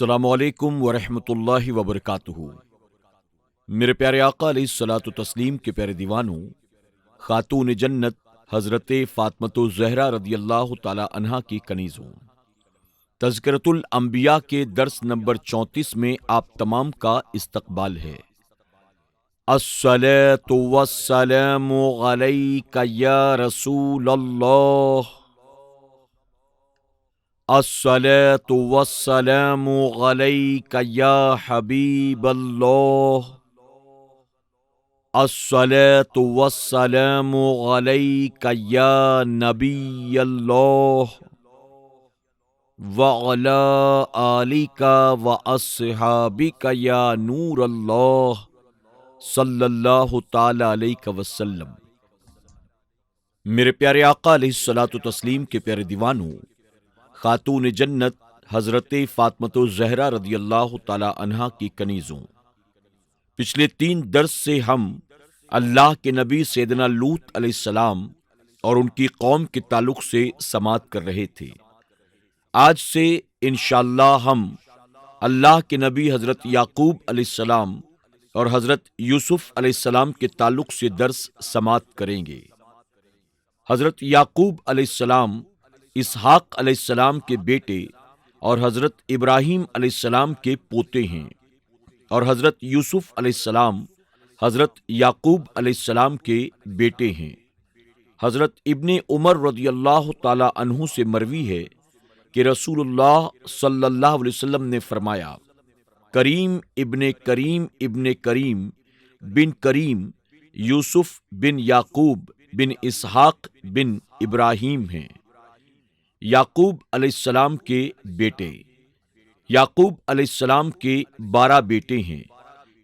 السلام علیکم ورحمۃ اللہ وبرکاتہ۔ میرے پیارے آقا علیہ الصلوۃ والتسلیم کے پیارے دیوانوں، خاتون جنت حضرت فاطمۃ الزہرا رضی اللہ تعالی عنہا کی کنیزوں، تذکرۃ الانبیاء کے درس نمبر 34 میں آپ تمام کا استقبال ہے۔ الصلاۃ والسلام علیک یا رسول اللہ، الصلاۃ والسلام علیک یا حبیب اللہ، الصلاۃ والسلام علیک یا نبی اللہ، وعلی آلک واصحابک یا نور اللہ، صلی اللہ تعالی علیہ وسلم۔ میرے پیارے آقا علیہ الصلوۃ والتسلیم کے پیارے دیوانوں، خاتون جنت حضرت فاطمۃ الزہرا رضی اللہ تعالی عنہا کی کنیزوں، پچھلے 3 درس سے ہم اللہ کے نبی سیدنا لوط علیہ السلام اور ان کی قوم کے تعلق سے سماعت کر رہے تھے۔ آج سے انشاءاللہ ہم اللہ کے نبی حضرت یعقوب علیہ السلام اور حضرت یوسف علیہ السلام کے تعلق سے درس سماعت کریں گے۔ حضرت یعقوب علیہ السلام اسحاق علیہ السلام کے بیٹے اور حضرت ابراہیم علیہ السلام کے پوتے ہیں، اور حضرت یوسف علیہ السلام حضرت یعقوب علیہ السلام کے بیٹے ہیں۔ حضرت ابن عمر رضی اللہ تعالی عنہ سے مروی ہے کہ رسول اللہ صلی اللہ علیہ وسلم نے فرمایا، کریم ابن کریم بن کریم یوسف بن یعقوب بن اسحاق بن ابراہیم ہیں۔ یعقوب علیہ السلام کے بیٹے، یعقوب علیہ السلام کے 12 بیٹے ہیں،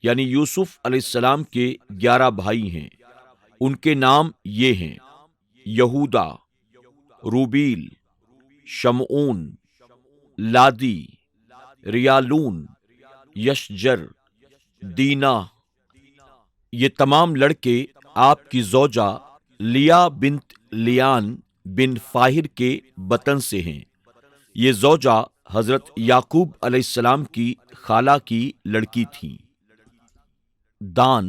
یعنی یوسف علیہ السلام کے 11 بھائی ہیں۔ ان کے نام یہ ہیں: یہودا، روبیل، شمعون، لادی، ریالون، یشجر، دینا۔ یہ تمام لڑکے آپ کی زوجہ لیا بنت لیان بن فاہر کے بطن سے ہیں۔ یہ زوجہ حضرت یعقوب علیہ السلام کی خالہ کی لڑکی تھی۔ دان،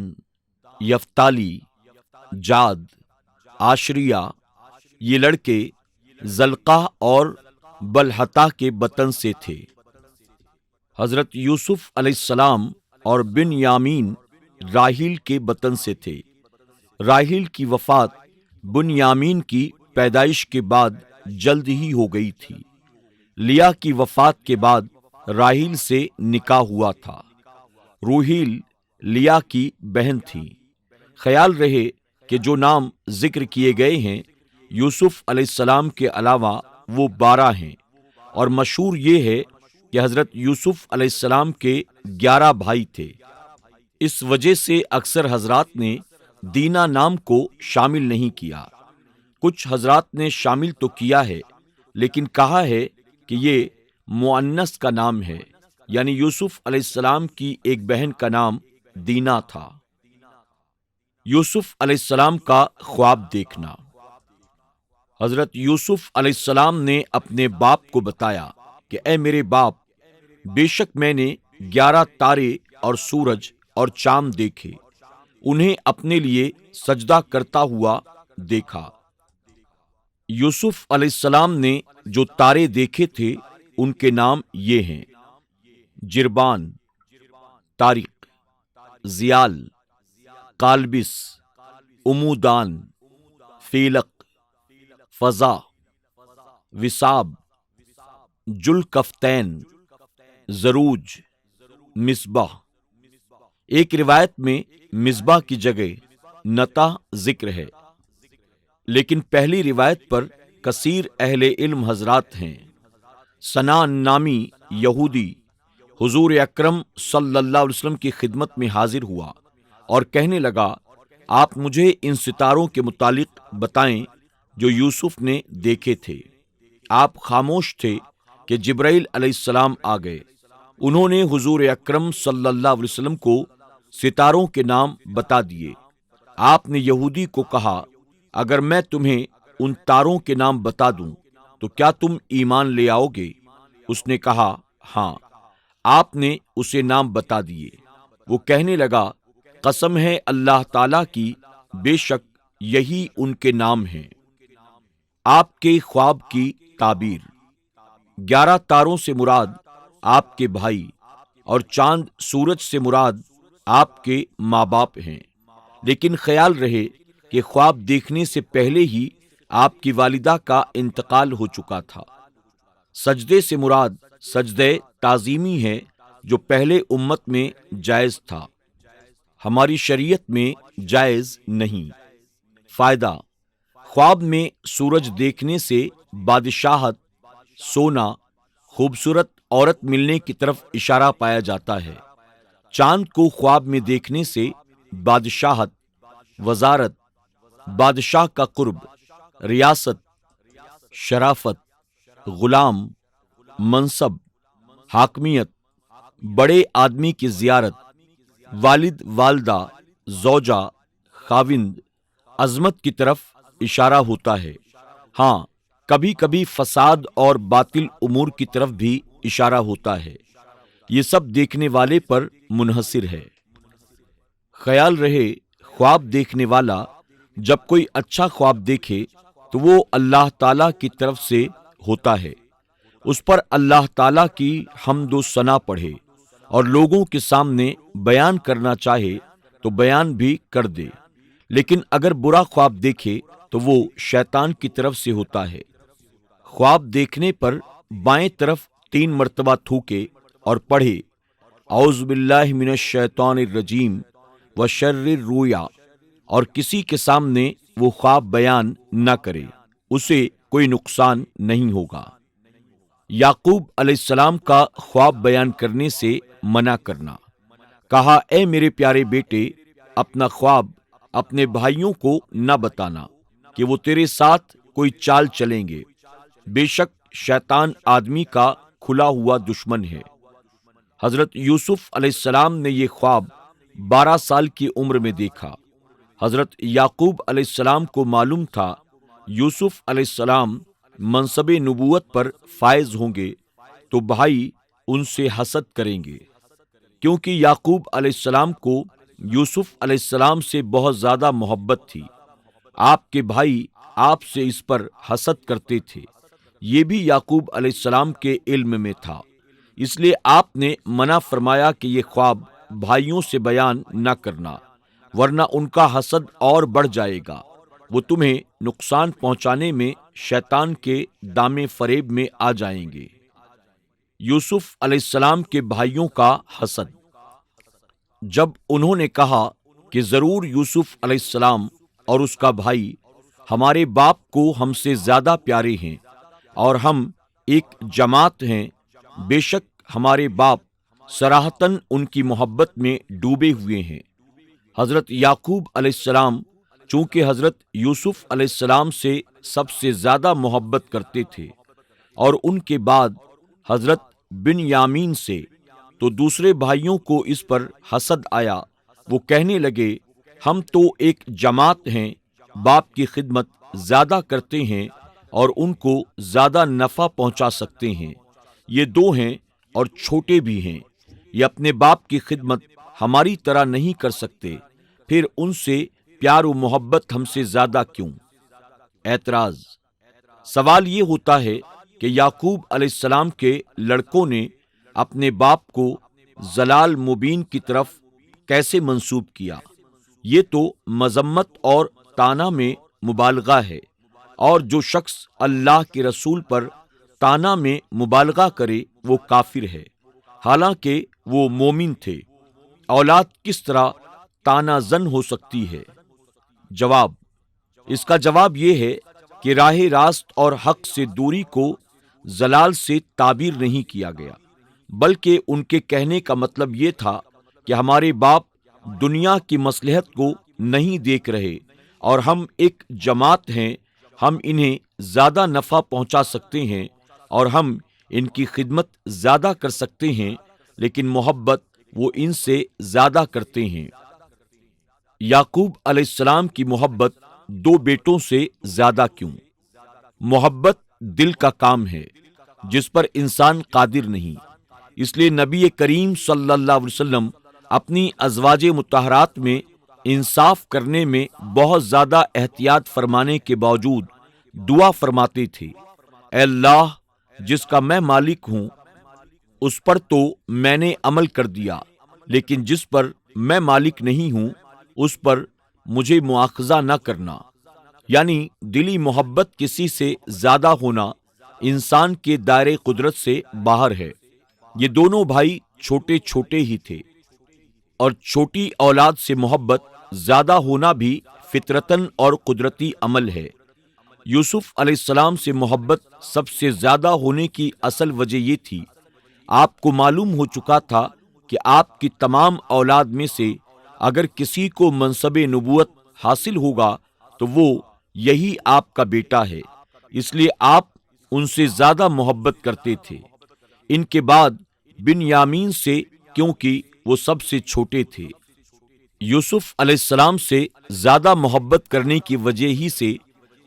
یفتالی، جاد، آشریہ، یہ لڑکے زلقہ اور بلحتہ کے بطن سے تھے۔ حضرت یوسف علیہ السلام اور بن یامین راحیل کے بطن سے تھے۔ راحیل کی وفات بن یامین کی پیدائش کے بعد جلد ہی ہو گئی تھی۔ لیا کی وفات کے بعد راحیل سے نکاح ہوا تھا۔ روحیل لیا کی بہن تھی۔ خیال رہے کہ جو نام ذکر کیے گئے ہیں یوسف علیہ السلام کے علاوہ وہ 12 ہیں، اور مشہور یہ ہے کہ حضرت یوسف علیہ السلام کے 11 بھائی تھے۔ اس وجہ سے اکثر حضرات نے دینا نام کو شامل نہیں کیا۔ کچھ حضرات نے شامل تو کیا ہے، لیکن کہا ہے کہ یہ مؤنث کا نام ہے، یعنی یوسف علیہ السلام کی ایک بہن کا نام دینا تھا۔ یوسف علیہ السلام کا خواب دیکھنا۔ حضرت یوسف علیہ السلام نے اپنے باپ کو بتایا کہ اے میرے باپ، بے شک میں نے 11 تارے اور سورج اور چاند دیکھے، انہیں اپنے لیے سجدہ کرتا ہوا دیکھا۔ یوسف علیہ السلام نے جو تارے دیکھے تھے ان کے نام یہ ہیں: جربان، طارق، زیال، قالبس، عمودان، فیلق، فضا، وساب، جلکفتین، زروج، مصباح۔ ایک روایت میں مصباح کی جگہ نتا ذکر ہے، لیکن پہلی روایت پر کثیر اہل علم حضرات ہیں۔ سنان نامی یہودی حضور اکرم صلی اللہ علیہ وسلم کی خدمت میں حاضر ہوا اور کہنے لگا، آپ مجھے ان ستاروں کے متعلق بتائیں جو یوسف نے دیکھے تھے۔ آپ خاموش تھے کہ جبرائیل علیہ السلام آ گئے۔ انہوں نے حضور اکرم صلی اللہ علیہ وسلم کو ستاروں کے نام بتا دیے۔ آپ نے یہودی کو کہا، اگر میں تمہیں ان تاروں کے نام بتا دوں تو کیا تم ایمان لے آؤ گے؟ اس نے کہا، ہاں۔ آپ نے اسے نام بتا دیے۔ وہ کہنے لگا، قسم ہے اللہ تعالیٰ کی، بے شک یہی ان کے نام ہیں۔ آپ کے خواب کی تعبیر۔ 11 تاروں سے مراد آپ کے بھائی اور چاند سورج سے مراد آپ کے ماں باپ ہیں، لیکن خیال رہے کہ خواب دیکھنے سے پہلے ہی آپ کی والدہ کا انتقال ہو چکا تھا۔ سجدے سے مراد سجدے تعظیمی ہے جو پہلے امت میں جائز تھا، ہماری شریعت میں جائز نہیں۔ فائدہ: خواب میں سورج دیکھنے سے بادشاہت، سونا، خوبصورت عورت ملنے کی طرف اشارہ پایا جاتا ہے۔ چاند کو خواب میں دیکھنے سے بادشاہت، وزارت، بادشاہ کا قرب، ریاست، شرافت، غلام، منصب، حاکمیت، بڑے آدمی کی زیارت، والد والدہ، زوجہ، خاوند، عظمت کی طرف اشارہ ہوتا ہے۔ ہاں، کبھی کبھی فساد اور باطل امور کی طرف بھی اشارہ ہوتا ہے۔ یہ سب دیکھنے والے پر منحصر ہے۔ خیال رہے، خواب دیکھنے والا جب کوئی اچھا خواب دیکھے تو وہ اللہ تعالیٰ کی طرف سے ہوتا ہے، اس پر اللہ تعالیٰ کی حمد و ثنا پڑھے اور لوگوں کے سامنے بیان کرنا چاہے تو بیان بھی کر دے، لیکن اگر برا خواب دیکھے تو وہ شیطان کی طرف سے ہوتا ہے۔ خواب دیکھنے پر بائیں طرف 3 مرتبہ تھوکے اور پڑھے، اعوذ باللہ من الشیطان الرجیم وشر الرؤیا، اور کسی کے سامنے وہ خواب بیان نہ کرے، اسے کوئی نقصان نہیں ہوگا۔ یعقوب علیہ السلام کا خواب بیان کرنے سے منع کرنا۔ کہا، اے میرے پیارے بیٹے، اپنا خواب اپنے بھائیوں کو نہ بتانا کہ وہ تیرے ساتھ کوئی چال چلیں گے، بے شک شیطان آدمی کا کھلا ہوا دشمن ہے۔ حضرت یوسف علیہ السلام نے یہ خواب 12 سال کی عمر میں دیکھا۔ حضرت یعقوب علیہ السلام کو معلوم تھا یوسف علیہ السلام منصب نبوت پر فائز ہوں گے تو بھائی ان سے حسد کریں گے، کیونکہ یعقوب علیہ السلام کو یوسف علیہ السلام سے بہت زیادہ محبت تھی۔ آپ کے بھائی آپ سے اس پر حسد کرتے تھے، یہ بھی یعقوب علیہ السلام کے علم میں تھا، اس لیے آپ نے منع فرمایا کہ یہ خواب بھائیوں سے بیان نہ کرنا، ورنہ ان کا حسد اور بڑھ جائے گا، وہ تمہیں نقصان پہنچانے میں شیطان کے دامے فریب میں آ جائیں گے۔ یوسف علیہ السلام کے بھائیوں کا حسد۔ جب انہوں نے کہا کہ ضرور یوسف علیہ السلام اور اس کا بھائی ہمارے باپ کو ہم سے زیادہ پیارے ہیں اور ہم ایک جماعت ہیں، بے شک ہمارے باپ صراحتاً ان کی محبت میں ڈوبے ہوئے ہیں۔ حضرت یعقوب علیہ السلام چونکہ حضرت یوسف علیہ السلام سے سب سے زیادہ محبت کرتے تھے اور ان کے بعد حضرت بن یامین سے، تو دوسرے بھائیوں کو اس پر حسد آیا۔ وہ کہنے لگے، ہم تو ایک جماعت ہیں، باپ کی خدمت زیادہ کرتے ہیں اور ان کو زیادہ نفع پہنچا سکتے ہیں، یہ 2 ہیں اور چھوٹے بھی ہیں، یہ اپنے باپ کی خدمت ہماری طرح نہیں کر سکتے، پھر ان سے پیار و محبت ہم سے زیادہ کیوں؟ اعتراض۔ سوال یہ ہوتا ہے کہ یعقوب علیہ السلام کے لڑکوں نے اپنے باپ کو ضلال مبین کی طرف کیسے منسوب کیا؟ یہ تو مذمت اور طعنہ میں مبالغہ ہے، اور جو شخص اللہ کے رسول پر طعنہ میں مبالغہ کرے وہ کافر ہے، حالانکہ وہ مومن تھے۔ اولاد کس طرح طعنہ زن ہو سکتی ہے؟ جواب۔ اس کا جواب یہ ہے کہ راہ راست اور حق سے دوری کو ضلال سے تعبیر نہیں کیا گیا، بلکہ ان کے کہنے کا مطلب یہ تھا کہ ہمارے باپ دنیا کی مصلحت کو نہیں دیکھ رہے اور ہم ایک جماعت ہیں، ہم انہیں زیادہ نفع پہنچا سکتے ہیں اور ہم ان کی خدمت زیادہ کر سکتے ہیں، لیکن محبت وہ ان سے زیادہ کرتے ہیں۔ یعقوب علیہ السلام کی محبت 2 بیٹوں سے زیادہ کیوں؟ محبت دل کا کام ہے جس پر انسان قادر نہیں، اس لیے نبی کریم صلی اللہ علیہ وسلم اپنی ازواج مطہرات میں انصاف کرنے میں بہت زیادہ احتیاط فرمانے کے باوجود دعا فرماتے تھے، اے اللہ، جس کا میں مالک ہوں اس پر تو میں نے عمل کر دیا، لیکن جس پر میں مالک نہیں ہوں اس پر مجھے مواخذہ نہ کرنا۔ یعنی دلی محبت کسی سے زیادہ ہونا انسان کے دائرے قدرت سے باہر ہے۔ یہ دونوں بھائی چھوٹے چھوٹے ہی تھے، اور چھوٹی اولاد سے محبت زیادہ ہونا بھی فطرتاً اور قدرتی عمل ہے۔ یوسف علیہ السلام سے محبت سب سے زیادہ ہونے کی اصل وجہ یہ تھی، آپ کو معلوم ہو چکا تھا کہ آپ کی تمام اولاد میں سے اگر کسی کو منصب نبوت حاصل ہوگا تو وہ یہی آپ کا بیٹا ہے، اس لیے آپ ان سے زیادہ محبت کرتے تھے۔ ان کے بعد بنیامین سے، کیونکہ وہ سب سے چھوٹے تھے۔ یوسف علیہ السلام سے زیادہ محبت کرنے کی وجہ ہی سے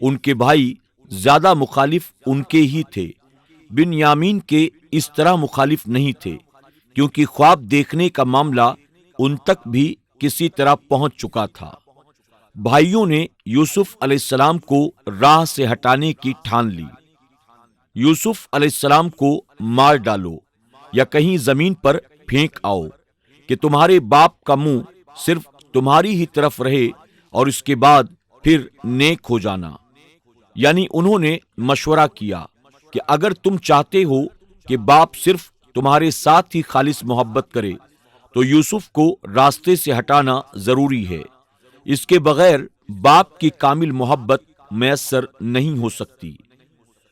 ان کے بھائی زیادہ مخالف ان کے ہی تھے۔ بنیامین کے اس طرح مخالف نہیں تھے، کیونکہ خواب دیکھنے کا معاملہ ان تک بھی کسی طرح پہنچ چکا تھا۔ بھائیوں نے یوسف علیہ السلام کو راہ سے ہٹانے کی ٹھان لی۔ یوسف علیہ السلام کو مار ڈالو یا کہیں زمین پر پھینک آؤ کہ تمہارے باپ کا منہ صرف تمہاری ہی طرف رہے، اور اس کے بعد پھر نیک ہو جانا۔ یعنی انہوں نے مشورہ کیا کہ اگر تم چاہتے ہو کہ باپ صرف تمہارے ساتھ ہی خالص محبت کرے تو یوسف کو راستے سے ہٹانا ضروری ہے۔ اس کے بغیر باپ کی کامل محبت میسر نہیں ہو سکتی۔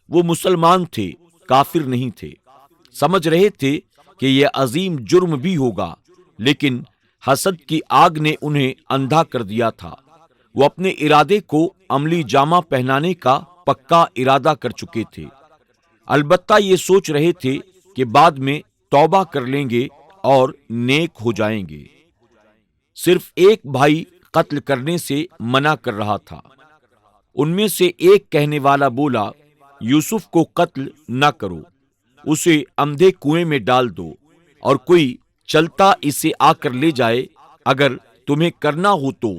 وہ مسلمان تھے، کافر نہیں تھے، سمجھ رہے تھے کہ یہ عظیم جرم بھی ہوگا، لیکن حسد کی آگ نے انہیں اندھا کر دیا تھا۔ وہ اپنے ارادے کو عملی جامہ پہنانے کا پکا ارادہ کر چکے تھے، البتہ یہ سوچ رہے تھے کہ بعد میں توبہ کر لیں گے اور نیک ہو جائیں گے۔ صرف ایک بھائی قتل کرنے سے منع کر رہا تھا۔ ان میں سے ایک کہنے والا بولا، یوسف کو قتل نہ کرو، اسے اندھے کنویں میں ڈال دو، اور کوئی چلتا اسے آ کر لے جائے اگر تمہیں کرنا ہو تو۔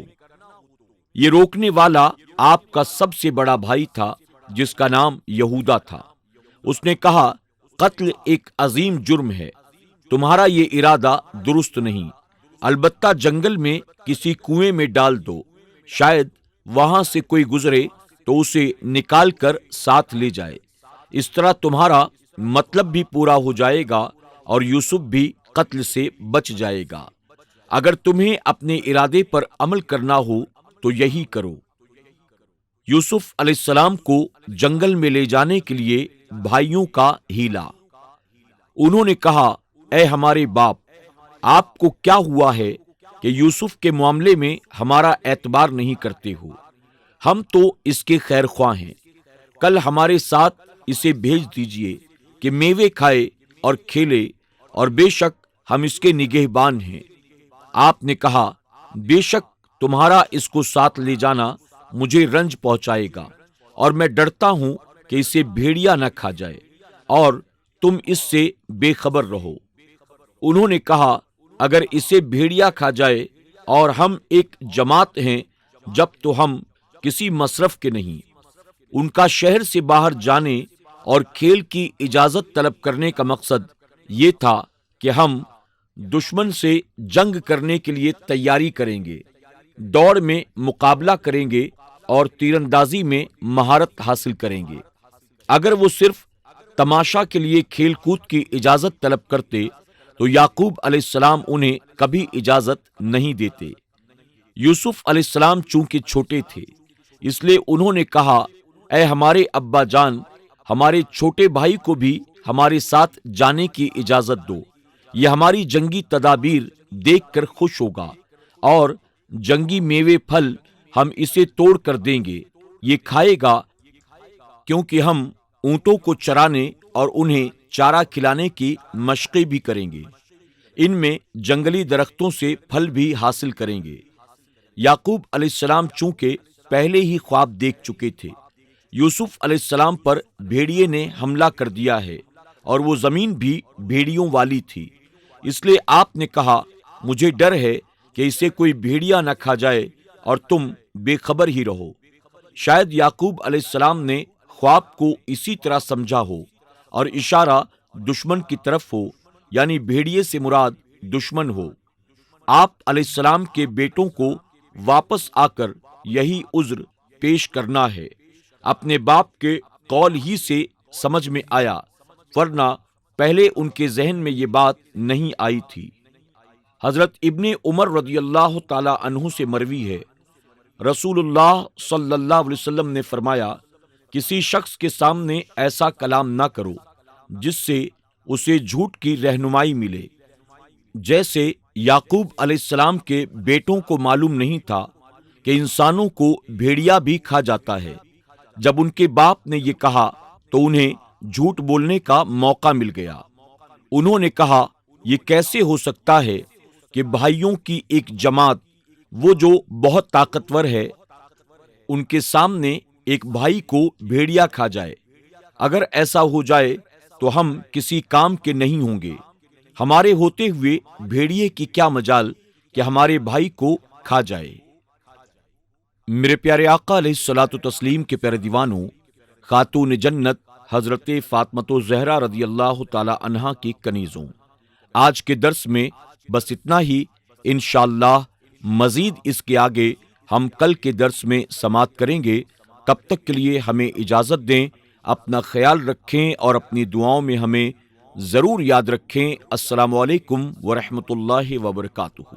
یہ روکنے والا آپ کا سب سے بڑا بھائی تھا، جس کا نام یہودا تھا۔ اس نے کہا، قتل ایک عظیم جرم ہے، تمہارا یہ ارادہ درست نہیں، البتہ جنگل میں کسی کنویں میں ڈال دو، شاید وہاں سے کوئی گزرے تو اسے نکال کر ساتھ لے جائے، اس طرح تمہارا مطلب بھی پورا ہو جائے گا اور یوسف بھی قتل سے بچ جائے گا۔ اگر تمہیں اپنے ارادے پر عمل کرنا ہو تو یہی کرو۔ یوسف علیہ السلام کو جنگل میں لے جانے کے لیے بھائیوں کا ہیلا۔ انہوں نے کہا، اے ہمارے باپ، آپ کو کیا ہوا ہے کہ یوسف کے معاملے میں ہمارا اعتبار نہیں کرتے ہو؟ ہم تو اس کے خیر خواہ ہیں، کل ہمارے ساتھ اسے بھیج دیجئے کہ میوے کھائے اور کھیلے، اور بے شک ہم اس کے نگہبان ہیں۔ آپ نے کہا، بے شک تمہارا اس کو ساتھ لے جانا مجھے رنج پہنچائے گا، اور میں ڈرتا ہوں کہ اسے بھیڑیا نہ کھا جائے، اور تم اس سے بے خبر رہو۔ انہوں نے کہا، اگر اسے بھیڑیا کھا جائے اور ہم ایک جماعت ہیں، جب تو ہم کسی مصرف کے نہیں۔ ان کا شہر سے باہر جانے اور کھیل کی اجازت طلب کرنے کا مقصد یہ تھا کہ ہم دشمن سے جنگ کرنے کے لیے تیاری کریں گے، دوڑ میں مقابلہ کریں گے اور تیراندازی میں مہارت حاصل کریں گے۔ اگر وہ صرف تماشا کے لیے کھیل کود کی اجازت طلب کرتے تو یعقوب علیہ السلام انہیں کبھی اجازت نہیں دیتے۔ یوسف علیہ السلام چونکہ چھوٹے تھے، اس لیے انہوں نے کہا، اے ہمارے ابا جان، ہمارے چھوٹے بھائی کو بھی ہمارے ساتھ جانے کی اجازت دو، یہ ہماری جنگی تدابیر دیکھ کر خوش ہوگا، اور جنگی میوے پھل ہم اسے توڑ کر دیں گے، یہ کھائے گا، کیونکہ ہم اونٹوں کو چرانے اور انہیں چارہ کھلانے کی مشقیں بھی کریں گے، ان میں جنگلی درختوں سے پھل بھی حاصل کریں گے۔ یعقوب علیہ السلام چونکہ پہلے ہی خواب دیکھ چکے تھے، یوسف علیہ السلام پر بھیڑیے نے حملہ کر دیا ہے اور وہ زمین بھی بھیڑیوں والی تھی، اس لیے آپ نے کہا مجھے ڈر ہے کہ اسے کوئی بھیڑیا نہ کھا جائے اور تم بے خبر ہی رہو۔ شاید یعقوب علیہ السلام نے خواب کو اسی طرح سمجھا ہو اور اشارہ دشمن کی طرف ہو، یعنی بھیڑیے سے مراد دشمن ہو۔ آپ علیہ السلام کے بیٹوں کو واپس آ کر یہی عذر پیش کرنا ہے۔ اپنے باپ کے قول ہی سے سمجھ میں آیا، ورنہ پہلے ان کے ذہن میں یہ بات نہیں آئی تھی۔ حضرت ابن عمر رضی اللہ تعالی عنہ سے مروی ہے، رسول اللہ صلی اللہ علیہ وسلم نے فرمایا، کسی شخص کے سامنے ایسا کلام نہ کرو جس سے اسے جھوٹ کی رہنمائی ملے۔ جیسے یعقوب علیہ السلام کے بیٹوں کو معلوم نہیں تھا کہ انسانوں کو بھیڑیا بھی کھا جاتا ہے، جب ان کے باپ نے یہ کہا تو انہیں جھوٹ بولنے کا موقع مل گیا۔ انہوں نے کہا یہ کیسے ہو سکتا ہے کہ بھائیوں کی ایک جماعت، وہ جو بہت طاقتور ہے، ان کے سامنے ایک بھائی کو بھیڑیا کھا جائے؟ اگر ایسا ہو جائے تو ہم کسی کام کے نہیں ہوں گے۔ ہمارے ہوتے ہوئے بھیڑیے کی کیا مجال کہ ہمارے بھائی کو کھا جائے۔ میرے پیارے آقا علیہ الصلوۃ والتسلیم کے پیارے دیوانوں، خاتون جنت حضرت فاطمۃ الزہرا رضی اللہ تعالی عنہا کی کنیزوں، آج کے درس میں بس اتنا ہی۔ انشاءاللہ مزید اس کے آگے ہم کل کے درس میں سماعت کریں گے۔ تب تک کے لیے ہمیں اجازت دیں، اپنا خیال رکھیں اور اپنی دعاؤں میں ہمیں ضرور یاد رکھیں۔ السلام علیکم ورحمۃ اللہ وبرکاتہ۔